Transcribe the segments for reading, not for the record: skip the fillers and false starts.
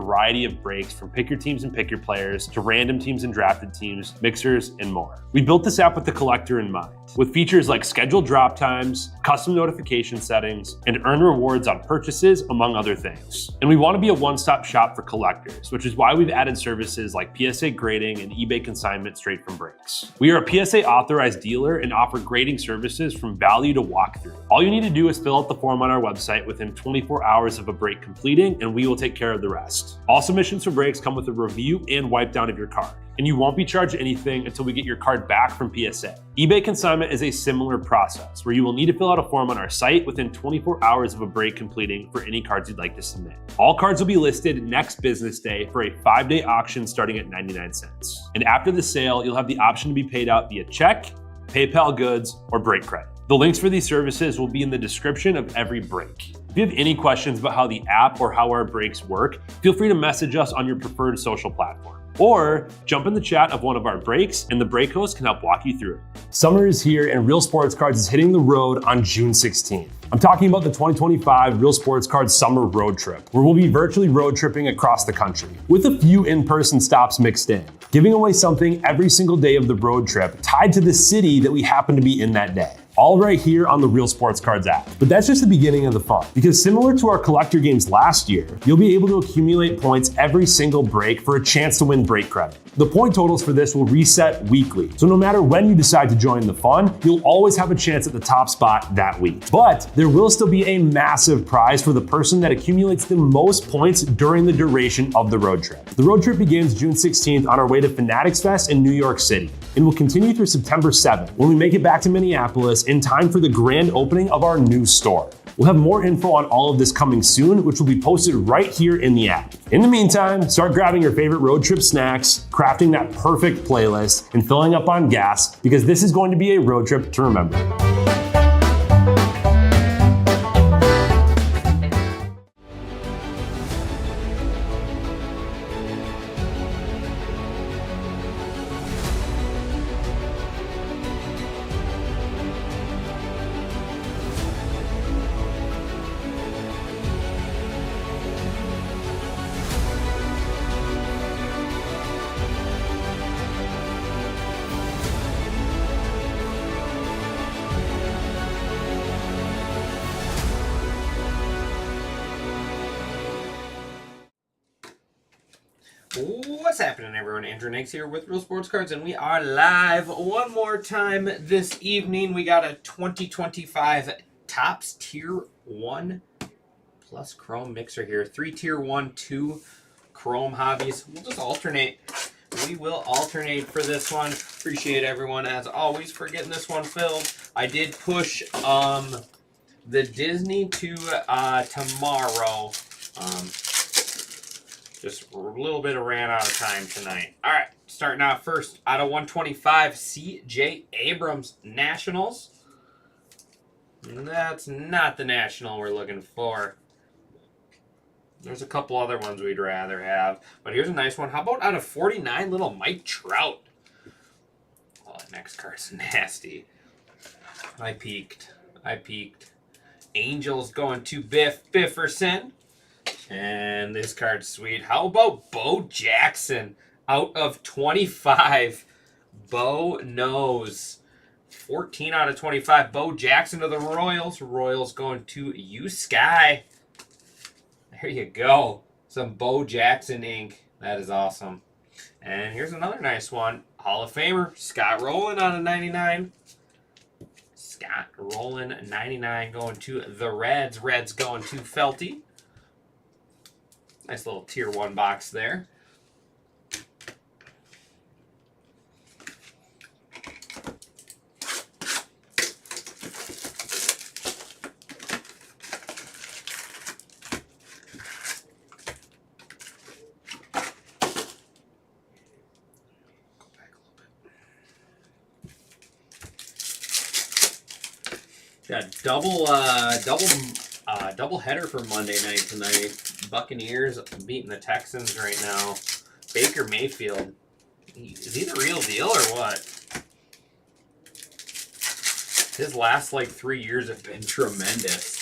variety of brakes from pick your teams and pick your players to random teams and drafted teams, mixers, and more. We built this app with the collector in mind, with features like scheduled drop times, custom notification settings, and earn rewards on purchases, among other things. And we want to be a one-stop shop for collectors, which is why we've added services like PSA grading and eBay consignment straight from Brakes. We are a PSA authorized dealer and offer grading services from value to walkthrough. All you need to do is fill out the form on our website within 24 hours of a break completing, and we will take care of the rest. All submissions for breaks come with a review and wipe down of your card, and you won't be charged anything until we get your card back from PSA. eBay consignment is a similar process where you will need to fill out a form on our site within 24 hours of a break completing for any cards you'd like to submit. All cards will be listed next business day for a 5-day auction starting at 99 cents. And after the sale, you'll have the option to be paid out via check, PayPal goods, or break credit. The links for these services will be in the description of every break. If you have any questions about how the app or how our breaks work, feel free to message us on your preferred social platform. Or jump in the chat of one of our breaks and the break host can help walk you through it. Summer is here and Real Sports Cards is hitting the road on June 16th. I'm talking about the 2025 Real Sports Cards Summer Road Trip, where we'll be virtually road tripping across the country, with a few in-person stops mixed in, giving away something every single day of the road trip tied to the city that we happen to be in that day. All right here on the Real Sports Cards app. But that's just the beginning of the fun, because similar to our collector games last year, you'll be able to accumulate points every single break for a chance to win break credit. The point totals for this will reset weekly, so no matter when you decide to join the fun, you'll always have a chance at the top spot that week. But there will still be a massive prize for the person that accumulates the most points during the duration of the road trip. The road trip begins June 16th on our way to Fanatics Fest in New York City, and will continue through September 7th when we make it back to Minneapolis in time for the grand opening of our new store. We'll have more info on all of this coming soon, which will be posted right here in the app. In the meantime, start grabbing your favorite road trip snacks, crafting that perfect playlist, and filling up on gas, because this is going to be a road trip to remember. What's happening, everyone? Andrew Nix here with Real Sports Cards, and we are live one more time this evening. We got a 2025 Topps Tier 1 plus Chrome mixer here. 3 Tier 1, 2 Chrome hobbies. We'll just alternate. We will alternate for this one. Appreciate everyone, as always, for getting this one filled. I did push the Disney to tomorrow. Just a little bit of ran out of time tonight. All right, starting out first, out of 125, C.J. Abrams Nationals. And that's not the National we're looking for. There's a couple other ones we'd rather have. But here's a nice one. How about out of 49, little Mike Trout? Oh, that next card's nasty. I peeked. Angels going to Biff Bifferson. And this card's sweet. How about Bo Jackson? Out of 25. Bo knows. 14 out of 25. Bo Jackson to the Royals. Royals going to you, Sky. There you go. Some Bo Jackson ink. That is awesome. And here's another nice one. Hall of Famer, Scott Rowland out of 99. Scott Rowland, 99, going to the Reds. Reds going to Felty. Nice little Tier 1 box there. Got double header for Monday night tonight. Buccaneers beating the Texans right now. Baker Mayfield. Is he the real deal or what? His last 3 years have been tremendous.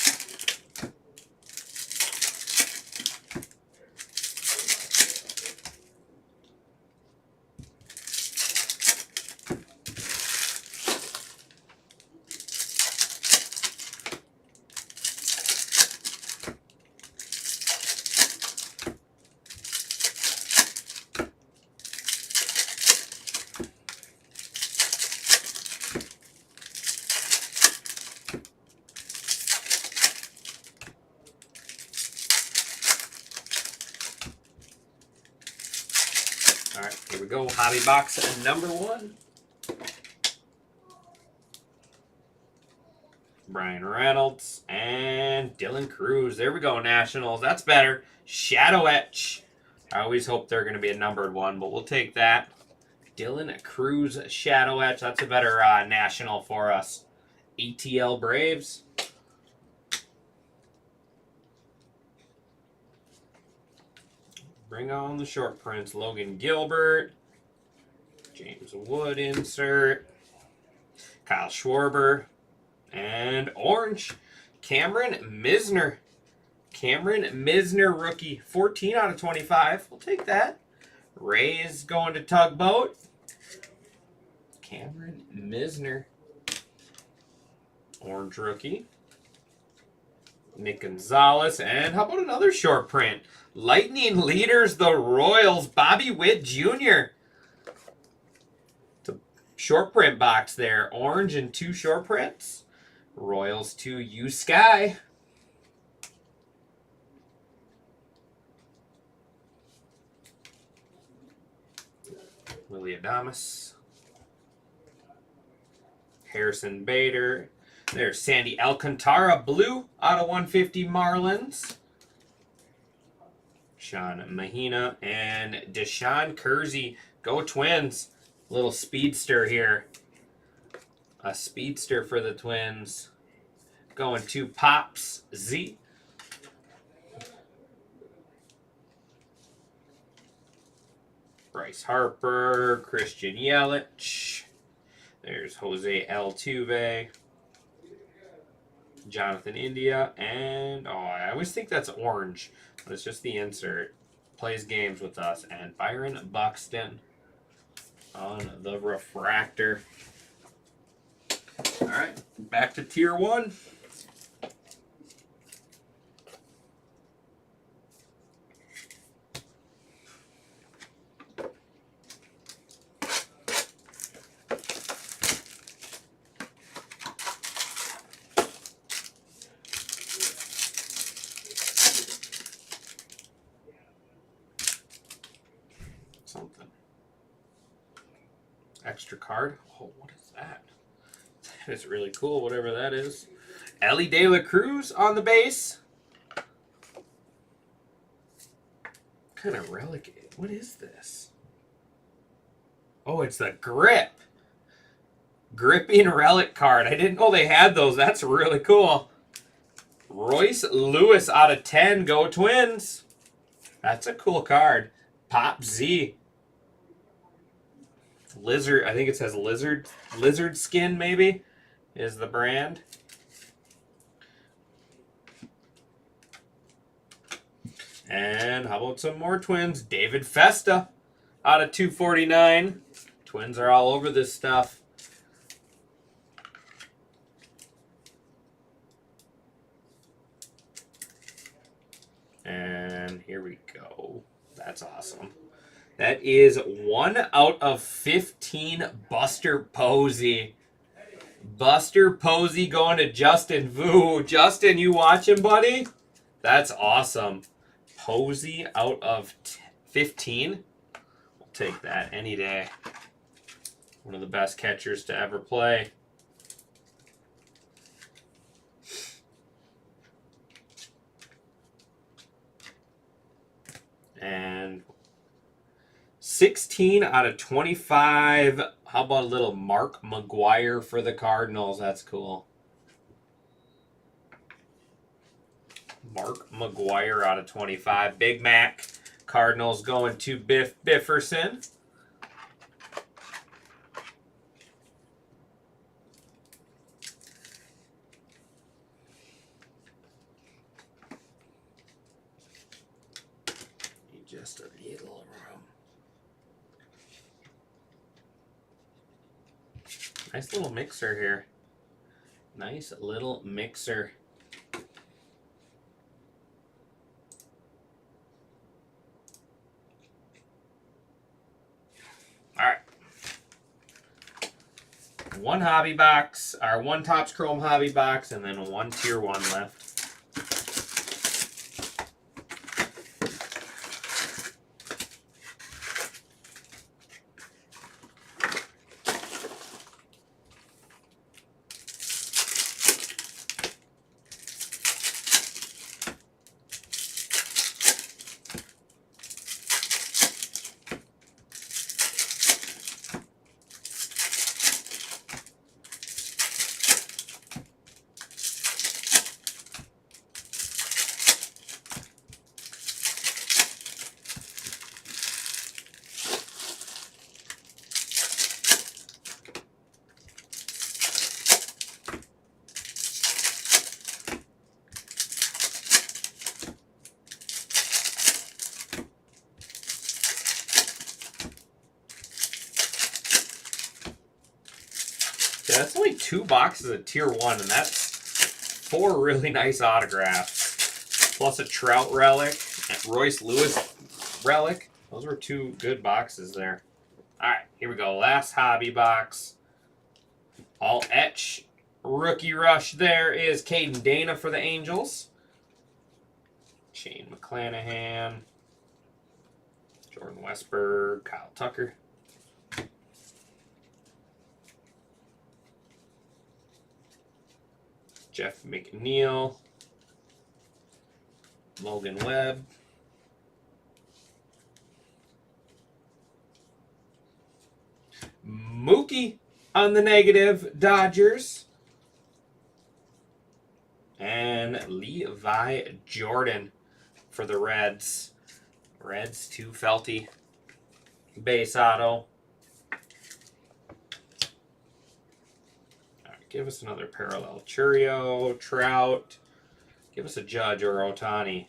All right, here we go. Hobby box number 1. Brian Reynolds and Dylan Cruz. There we go, Nationals. That's better. Shadow Etch. I always hope they're going to be a numbered one, but we'll take that. Dylan Cruz Shadow Etch. That's a better National for us. ATL Braves. Bring on the short prints. Logan Gilbert. James Wood insert. Kyle Schwarber. And orange, Cameron Misner. Cameron Misner rookie. 14 out of 25. We'll take that. Rays going to Tugboat. Cameron Misner. Orange rookie. Nick Gonzalez. And how about another short print? Lightning leaders the Royals. Bobby Witt Jr. It's a short print box there. Orange and 2 short prints. Royals to U Sky. Willie Adames. Harrison Bader. There's Sandy Alcantara, blue out of 150 Marlins. Sean Mahina and Deshaun Kersey. Go Twins. Little speedster here. A speedster for the Twins. Going to Pops Z. Bryce Harper, Christian Yelich. There's Jose Altuve. Jonathan India. And, I always think that's orange, but it's just the insert. Plays games with us. And Byron Buxton on the refractor. All right, back to tier 1. Something. Extra card. Oh, what is that? That is really cool, whatever that is. Ellie De La Cruz on the base. What kind of relic? What is this? Oh, it's the grip. Gripping relic card. I didn't know they had those. That's really cool. Royce Lewis out of 10. Go Twins. That's a cool card. Pop Z. Lizard. I think it says lizard skin maybe is the brand. And how about some more Twins? David Festa out of 249. Twins are all over this stuff. And here we go. That's awesome. That is 1 out of 15 Buster Posey. Buster Posey going to Justin Vu. Justin, you watching, buddy? That's awesome. Posey out of 15. We'll take that any day. One of the best catchers to ever play. And 16 out of 25. How about a little Mark McGwire for the Cardinals? That's cool. Mark McGwire out of 25. Big Mac. Cardinals going to Biff Bifferson. Just a little room. Nice little mixer here. Nice little mixer. All right. One hobby box, or one Topps Chrome hobby box, and then one tier 1 left. Yeah, that's only 2 boxes of tier 1, and that's 4 really nice autographs. Plus a Trout relic and Royce Lewis relic. Those were 2 good boxes there. Alright, here we go. Last hobby box. All etch. Rookie rush there is Caden Dana for the Angels. Shane McClanahan. Jordan Westberg. Kyle Tucker. Jeff McNeil. Logan Webb. Mookie on the negative, Dodgers. And Levi Jordan for the Reds. Reds to Felty. Base auto. Give us another parallel. Churio, Trout. Give us a Judge or Ohtani.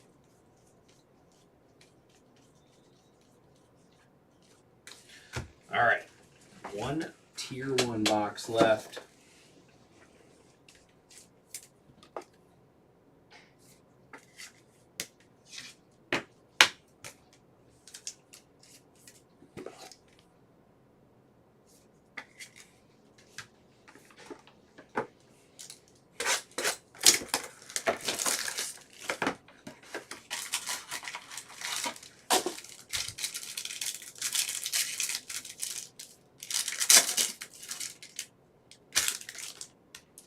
All right. 1 tier 1 box left.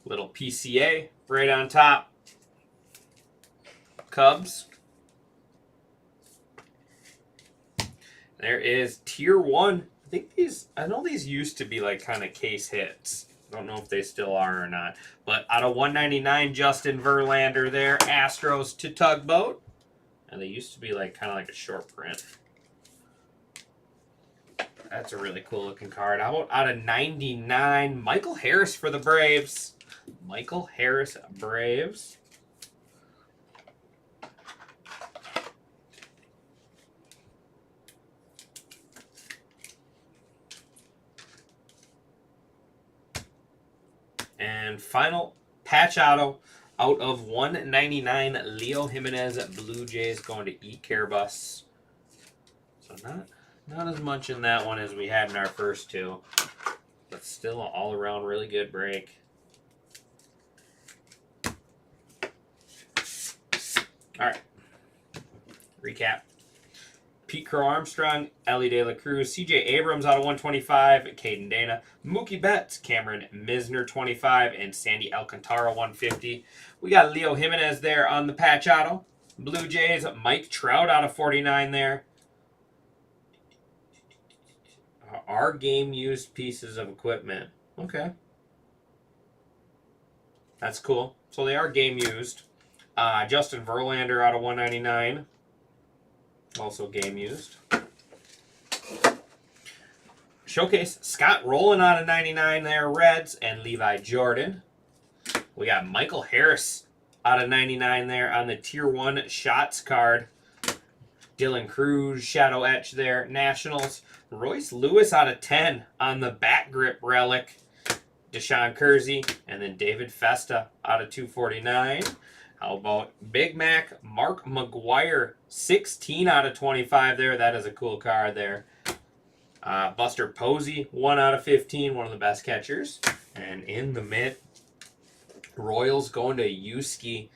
Little PCA right on top. Cubs. There is tier 1. I know these used to be like kind of case hits. I don't know if they still are or not. But out of 199, Justin Verlander there. Astros to Tugboat. And they used to be like kind of like a short print. That's a really cool looking card. How about out of 99, Michael Harris for the Braves. Michael Harris, Braves. And final patch auto out of 199, Leo Jimenez, Blue Jays, going to eCarebus. So not as much in that one as we had in our first 2, but still an all-around really good break. All right. Recap. Pete Crow Armstrong, Ellie De La Cruz, CJ Abrams out of 125, Caden Dana, Mookie Betts, Cameron Misner 25, and Sandy Alcantara 150. We got Leo Jimenez there on the patch auto. Blue Jays, Mike Trout out of 49 there. Our game used pieces of equipment. Okay. That's cool. So they are game used. Justin Verlander out of 199. Also game used. Showcase, Scott Rowland out of 99 there, Reds, and Levi Jordan. We got Michael Harris out of 99 there on the Tier 1 Shots card. Dylan Cruz, Shadow Etch there, Nationals. Royce Lewis out of 10 on the Bat Grip Relic. Deshaun Kersey, and then David Festa out of 249. How about Big Mac, Mark McGuire, 16 out of 25 there. That is a cool card there. Buster Posey, 1 out of 15, one of the best catchers. And in the mid, Royals going to Yuski,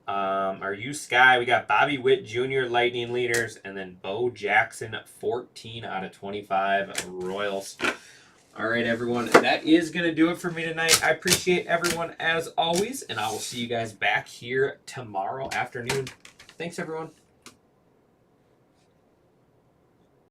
we got Bobby Witt Jr., Lightning Leaders, and then Bo Jackson, 14 out of 25, Royals. All right, everyone, that is going to do it for me tonight. I appreciate everyone as always, and I will see you guys back here tomorrow afternoon. Thanks, everyone.